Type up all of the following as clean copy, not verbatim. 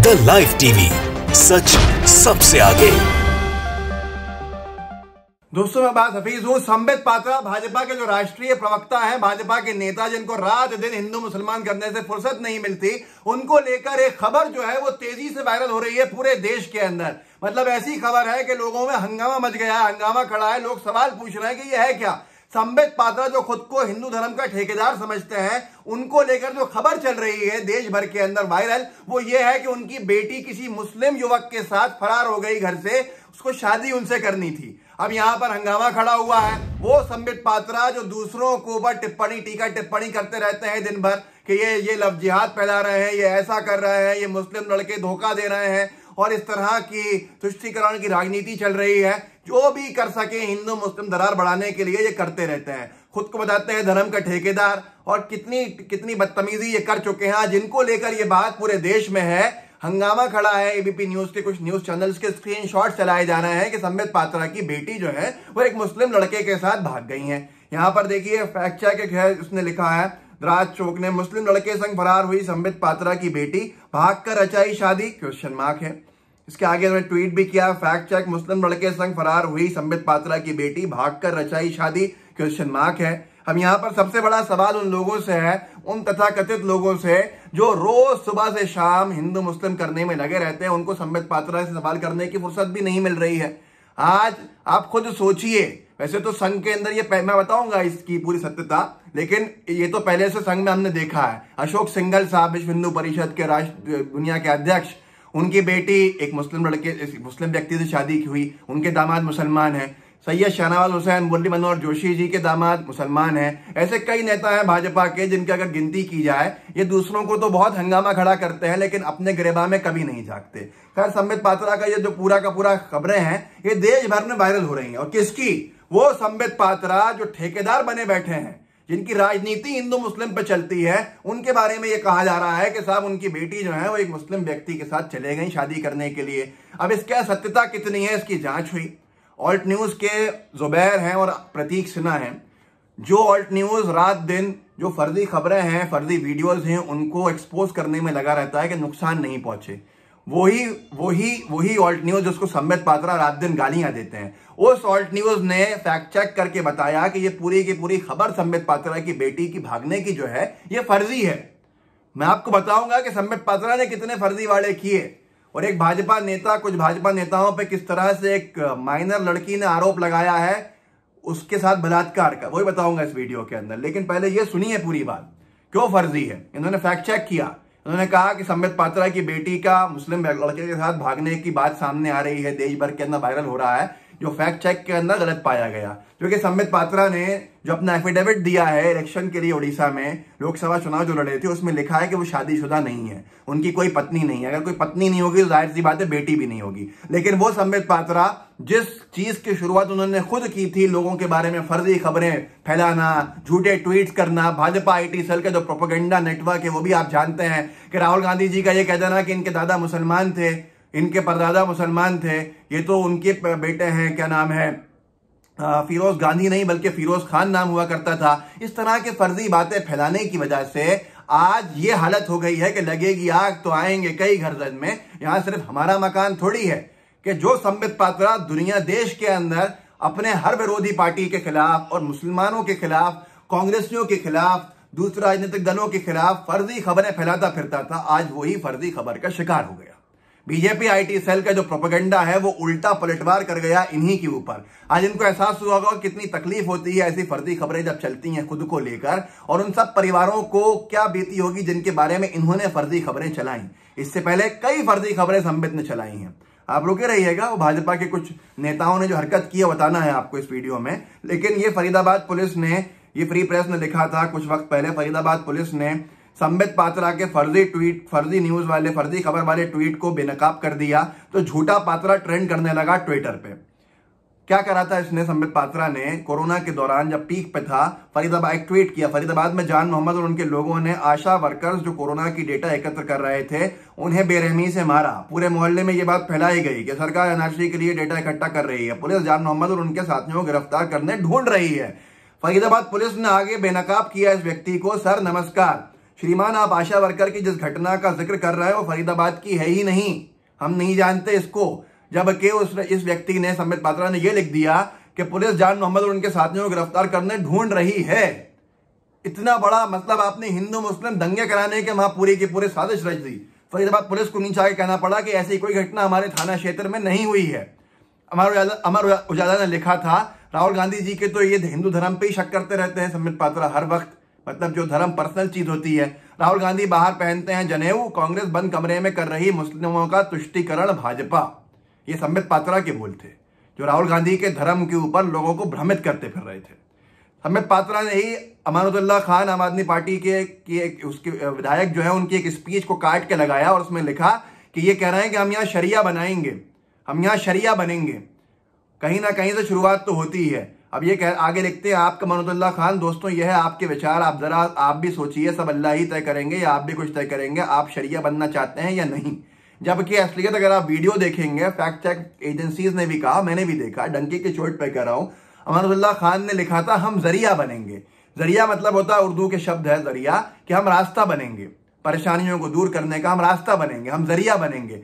The live TV, सच सबसे आगे। दोस्तों मैं बात हफीज हूं। संबित पात्रा भाजपा के जो राष्ट्रीय प्रवक्ता हैं, भाजपा के नेता जिनको रात दिन हिंदू मुसलमान करने से फुर्सत नहीं मिलती, उनको लेकर एक खबर जो है वो तेजी से वायरल हो रही है पूरे देश के अंदर। मतलब ऐसी खबर है कि लोगों में हंगामा मच गया है, हंगामा खड़ा है। लोग सवाल पूछ रहे हैं कि यह है क्या। संबित पात्रा जो खुद को हिंदू धर्म का ठेकेदार समझते हैं, उनको लेकर जो खबर चल रही है देश भर के अंदर वायरल, वो ये है कि उनकी बेटी किसी मुस्लिम युवक के साथ फरार हो गई घर से, उसको शादी उनसे करनी थी। अब यहां पर हंगामा खड़ा हुआ है। वो संबित पात्रा जो दूसरों के ऊपर टीका टिप्पणी करते रहते हैं दिन भर कि ये लव जिहाद फैला रहे हैं, ये ऐसा कर रहे हैं, ये मुस्लिम लड़के धोखा दे रहे हैं और इस तरह की तुष्टीकरण की राजनीति चल रही है। जो भी कर सके हिंदू मुस्लिम दरार बढ़ाने के लिए ये करते रहते हैं। खुद को बताते हैं धर्म का ठेकेदार और कितनी बदतमीजी ये कर चुके हैं, जिनको लेकर ये बात पूरे देश में है। हंगामा खड़ा है। एबीपी न्यूज के कुछ न्यूज चैनल्स के स्क्रीनशॉट चलाए जा रहे हैं कि संबित पात्रा की बेटी जो है वो एक मुस्लिम लड़के के साथ भाग गई है। यहां पर देखिए फैक्ट चेक है, उसने लिखा है राज चौक ने मुस्लिम लड़के संग फरार हुई संबित पात्रा की बेटी, भागकर रचाई शादी, क्वेश्चन मार्क है। इसके आगे उन्होंने ट्वीट भी किया, फैक्ट चेक मुस्लिम लड़के संग फरार हुई संबित पात्रा की बेटी, भागकर रचाई शादी, क्वेश्चन मार्क है। अब यहाँ पर सबसे बड़ा सवाल उन लोगों से है, उन तथाकथित लोगों से जो रोज सुबह से शाम हिंदू मुस्लिम करने में लगे रहते हैं। उनको संबित पात्रा से सवाल करने की फुर्सत भी नहीं मिल रही है। आज आप खुद सोचिए, वैसे तो संघ के अंदर ये मैं बताऊंगा इसकी पूरी सत्यता, लेकिन ये तो पहले से संघ में हमने देखा है। अशोक सिंघल साहब विश्व हिंदू परिषद के दुनिया के अध्यक्ष, उनकी बेटी एक मुस्लिम व्यक्ति से शादी की हुई, उनके दामाद मुसलमान हैं। सैयद शाहनवाज हुसैन, मुरली मनोहर जोशी जी के दामाद मुसलमान हैं। ऐसे कई नेता हैं भाजपा के जिनकी अगर गिनती की जाए, ये दूसरों को तो बहुत हंगामा खड़ा करते हैं लेकिन अपने गिरेबान में कभी नहीं झांकते। खैर संबित पात्रा का ये जो पूरा का पूरा खबरें हैं ये देश भर में वायरल हो रही हैं। और किसकी? वो संबित पात्रा जो ठेकेदार बने बैठे हैं, जिनकी राजनीति हिंदू मुस्लिम पे चलती है, उनके बारे में ये कहा जा रहा है कि साहब उनकी बेटी जो है वो एक मुस्लिम व्यक्ति के साथ चले गई शादी करने के लिए। अब इसका सत्यता कितनी है, इसकी जांच हुई। ऑल्ट न्यूज के जुबैर हैं और प्रतीक सिन्हा हैं, जो ऑल्ट न्यूज रात दिन जो फर्जी खबरें हैं, फर्जी वीडियोस हैं, उनको एक्सपोज करने में लगा रहता है कि नुकसान नहीं पहुंचे। वही ऑल्ट न्यूज जिसको संबित पात्रा रात दिन गालियां देते हैं, उस ऑल्ट न्यूज ने फैक्ट चेक करके बताया कि ये पूरी की पूरी खबर संबित पात्रा की बेटी की भागने की जो है ये फर्जी है। मैं आपको बताऊंगा कि संबित पात्रा ने कितने फर्जी वाले किए और एक भाजपा नेता, कुछ भाजपा नेताओं पे किस तरह से एक माइनर लड़की ने आरोप लगाया है उसके साथ बलात्कार का, वही बताऊंगा इस वीडियो के अंदर। लेकिन पहले ये सुनिए पूरी बात, क्यों फर्जी है। इन्होंने फैक्ट चेक किया। उन्होंने कहा कि संबित पात्रा की बेटी का मुस्लिम लड़के के साथ भागने की बात सामने आ रही है, देश भर के अंदर वायरल हो रहा है, जो फैक्ट चेक के अंदर गलत पाया गया। क्योंकि संबित पात्रा ने जो अपना एफिडेविट दिया है इलेक्शन के लिए उड़ीसा में लोकसभा चुनाव जो लड़े थे, उसमें लिखा है कि वो शादीशुदा नहीं है, उनकी कोई पत्नी नहीं है। अगर कोई पत्नी नहीं होगी तो जाहिर सी बात है बेटी भी नहीं होगी। लेकिन वो संबित पात्रा जिस चीज की शुरुआत उन्होंने खुद की थी, लोगों के बारे में फर्जी खबरें फैलाना, झूठे ट्वीट्स करना, भाजपा आईटी सेल का जो प्रोपेगेंडा नेटवर्क है वो भी आप जानते हैं कि राहुल गांधी जी का ये कह देना कि इनके दादा मुसलमान थे, इनके परदादा मुसलमान थे, ये तो उनके बेटे हैं, क्या नाम है, फिरोज गांधी नहीं बल्कि फिरोज खान नाम हुआ करता था। इस तरह के फर्जी बातें फैलाने की वजह से आज ये हालत हो गई है कि लगेगी आग तो आएंगे कई घर में। यहां सिर्फ हमारा मकान थोड़ी है कि जो संबित पात्रा दुनिया देश के अंदर अपने हर विरोधी पार्टी के खिलाफ और मुसलमानों के खिलाफ, कांग्रेसियों के खिलाफ, दूसरे राजनीतिक दलों के खिलाफ फर्जी खबरें फैलाता फिरता था, आज वही फर्जी खबर का शिकार हो गया। बीजेपी आईटी सेल का जो प्रोपेगेंडा है वो उल्टा पलटवार कर गया इन्हीं के ऊपर। आज इनको एहसास हुआ होगा कितनी तकलीफ होती है ऐसी फर्जी खबरें जब चलती हैं खुद को लेकर, और उन सब परिवारों को क्या बीती होगी जिनके बारे में इन्होंने फर्जी खबरें चलाई। इससे पहले कई फर्जी खबरें संबित ने चलाई हैं। आप रुके रहिएगा, वो भाजपा के कुछ नेताओं ने जो हरकत की है बताना है आपको इस वीडियो में। लेकिन ये फरीदाबाद पुलिस ने, ये फ्री प्रेस ने लिखा था कुछ वक्त पहले, फरीदाबाद पुलिस ने संबित पात्रा के फर्जी न्यूज वाले, फर्जी खबर वाले ट्वीट को बेनकाब कर दिया। तो झूठा पात्रा ट्रेंड करने लगा ट्विटर पे। क्या करा था इसने? संबित पात्रा ने कोरोना के दौरान जब पीक पे था, फरीदाबाद एक ट्वीट किया, फरीदाबाद में जान मोहम्मद और उनके लोगों ने आशा वर्कर्स जो कोरोना की डेटा एकत्र कर रहे थे उन्हें बेरहमी से मारा। पूरे मोहल्ले में ये बात फैलाई गई कि सरकार एनआरसी के लिए डेटा इकट्ठा कर रही है, पुलिस जान मोहम्मद और उनके साथियों को गिरफ्तार करने ढूंढ रही है। फरीदाबाद पुलिस ने आगे बेनकाब किया इस व्यक्ति को, सर नमस्कार, श्रीमान, आप आशा वर्कर की जिस घटना का जिक्र कर रहे हैं वो फरीदाबाद की है ही नहीं, हम नहीं जानते इसको। जबकि इस व्यक्ति ने, संबित पात्रा ने, यह लिख दिया कि पुलिस जान मोहम्मद और उनके साथियों को गिरफ्तार करने ढूंढ रही है। इतना बड़ा मतलब आपने हिंदू मुस्लिम दंगे कराने के वहां पूरी की पूरी साजिश रच दी। फरीदाबाद पुलिस को नीचे आके कहना पड़ा कि ऐसी कोई घटना हमारे थाना क्षेत्र में नहीं हुई है। अमर उजाला ने लिखा था, राहुल गांधी जी के तो ये हिंदू धर्म पे ही शक करते रहते हैं संबित पात्रा हर वक्त, मतलब जो धर्म पर्सनल चीज होती है। राहुल गांधी बाहर पहनते हैं जनेऊ, कांग्रेस बंद कमरे में कर रही मुस्लिमों का तुष्टीकरण भाजपा। ये संबित पात्रा के बोल थे, जो राहुल गांधी के धर्म के ऊपर लोगों को भ्रमित करते फिर रहे थे। संबित पात्रा ने ही अमानुल्लाह खान, आम आदमी पार्टी के उसके विधायक जो है, उनकी एक स्पीच को काट के लगाया और उसमें लिखा कि ये कह रहे हैं कि हम यहाँ शरिया बनाएंगे, हम यहाँ शरिया बनेंगे। कहीं ना कहीं से शुरुआत तो होती ही है। अब ये आगे लिखते हैं, आपका अमानुल्लाह खान, दोस्तों यह है आपके विचार, आप भी सोचिए, सब अल्लाह ही तय करेंगे या आप भी कुछ तय करेंगे, आप शरिया बनना चाहते हैं या नहीं। जबकि असलियत अगर आप वीडियो देखेंगे, फैक्ट चेक एजेंसीज ने भी कहा, मैंने भी देखा, डंकी के चोट पे कह रहा हूं, अमानुल्लाह खान ने लिखा था हम जरिया बनेंगे। जरिया मतलब होता है, उर्दू के शब्द है जरिया, कि हम रास्ता बनेंगे, परेशानियों को दूर करने का हम रास्ता बनेंगे, हम जरिया बनेंगे।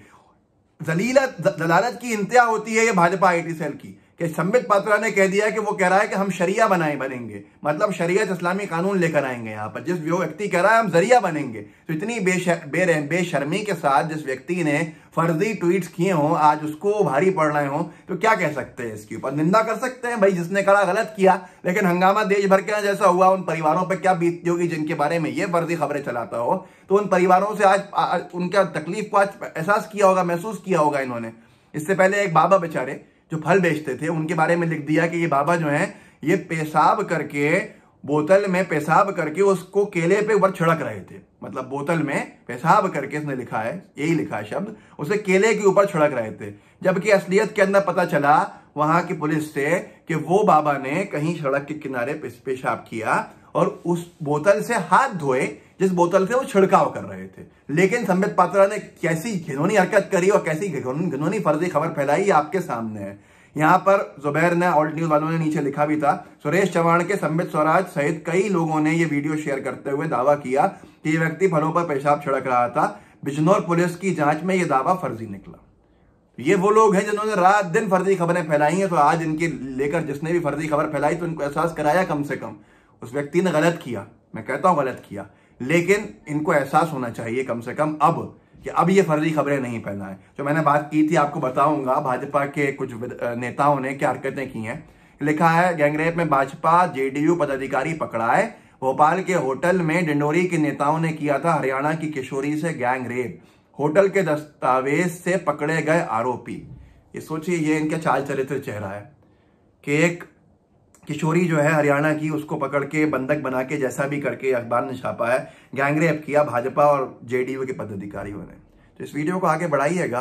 जलालत की इंतहा होती है ये भाजपा आईटी सेल की, कि संबित पात्रा ने कह दिया कि वो कह रहा है कि हम शरिया बनेंगे, मतलब शरीयत इस्लामी कानून लेकर आएंगे यहाँ पर। जिस व्यक्ति कह रहा है हम जरिया बनेंगे, तो इतनी बेशर्मी के साथ जिस व्यक्ति ने फर्जी ट्वीट्स किए हों, आज उसको भारी पड़ रहे हों, तो क्या कह सकते हैं? इसके ऊपर निंदा कर सकते हैं, भाई जिसने करा गलत किया। लेकिन हंगामा देश भर के जैसा हुआ, उन परिवारों पर क्या बीतती होगी जिनके बारे में ये फर्जी खबरें चलाता हो। तो उन परिवारों से आज उनका तकलीफ को आज एहसास किया होगा, महसूस किया होगा इन्होंने। इससे पहले एक बाबा बेचारे जो फल बेचते थे, उनके बारे में लिख दिया कि ये बाबा जो है ये पेशाब करके, बोतल में पेशाब करके उसको केले पे ऊपर छिड़क रहे थे। मतलब बोतल में पेशाब करके, इसने लिखा है, यही लिखा है शब्द, उसे केले के ऊपर छिड़क रहे थे। जबकि असलियत के अंदर पता चला वहां की पुलिस से कि वो बाबा ने कहीं सड़क के किनारे पेशाब किया और उस बोतल से हाथ धोए जिस बोतल से वो छिड़काव कर रहे थे। लेकिन संबित पात्रा ने कैसी घिनौनी हरकत करी और कैसी घिनौनी फर्जी खबर फैलाई, आपके सामने है। यहां पर जुबैर ने, ऑल्ट न्यूज वालों ने नीचे लिखा भी था, सुरेश चव्हाण के संबित स्वराज सहित कई लोगों ने ये वीडियो शेयर करते हुए दावा किया कि ये व्यक्ति फलों पर पेशाब छिड़क रहा था। बिजनौर पुलिस की जांच में यह दावा फर्जी निकला। ये वो लोग हैं जिन्होंने रात दिन फर्जी खबरें फैलाई हैं। तो आज इनके लेकर जिसने भी फर्जी खबर फैलाई, तो इनको एहसास कराया कम से कम। उस व्यक्ति ने गलत किया, मैं कहता हूं गलत किया, लेकिन इनको एहसास होना चाहिए कम से कम अब कि अब ये फर्जी खबरें नहीं फैलाएं। जो मैंने बात की थी, आपको बताऊंगा भाजपा के कुछ नेताओं ने क्या हरकतें की हैं। लिखा है, गैंगरेप में भाजपा जेडीयू पदाधिकारी पकड़ाए। भोपाल के होटल में डिंडोरी के नेताओं ने किया था हरियाणा की किशोरी से गैंगरेप। होटल के दस्तावेज से पकड़े गए आरोपी। ये सोचिए, ये इनका चाल चरित्र चेहरा है कि एक किशोरी जो है हरियाणा की, उसको पकड़ के बंधक बना के, जैसा भी करके अखबार ने छापा है, गैंगरेप किया भाजपा और जेडीयू के पदाधिकारियों ने। तो इस वीडियो को आगे बढ़ाइएगा।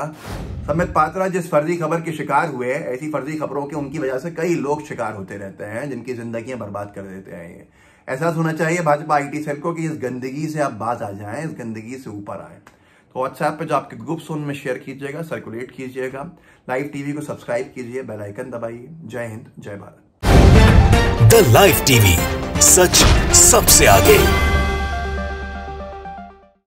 संबित पात्रा जिस फर्जी खबर के शिकार हुए, ऐसी फर्जी खबरों के उनकी वजह से कई लोग शिकार होते रहते हैं, जिनकी जिंदगियां बर्बाद कर देते हैं। ये एहसास होना चाहिए भाजपा आईटी सेल को कि इस गंदगी से आप बाज आ जाएं, इस गंदगी से ऊपर आए। तो व्हाट्सएप पे जो आपके ग्रुप्स उनमें शेयर कीजिएगा, सर्कुलेट कीजिएगा, लाइव टीवी को सब्सक्राइब कीजिए, बेल आइकन दबाइए। जय हिंद, जय भारत। द लाइव टीवी, सच सबसे आगे।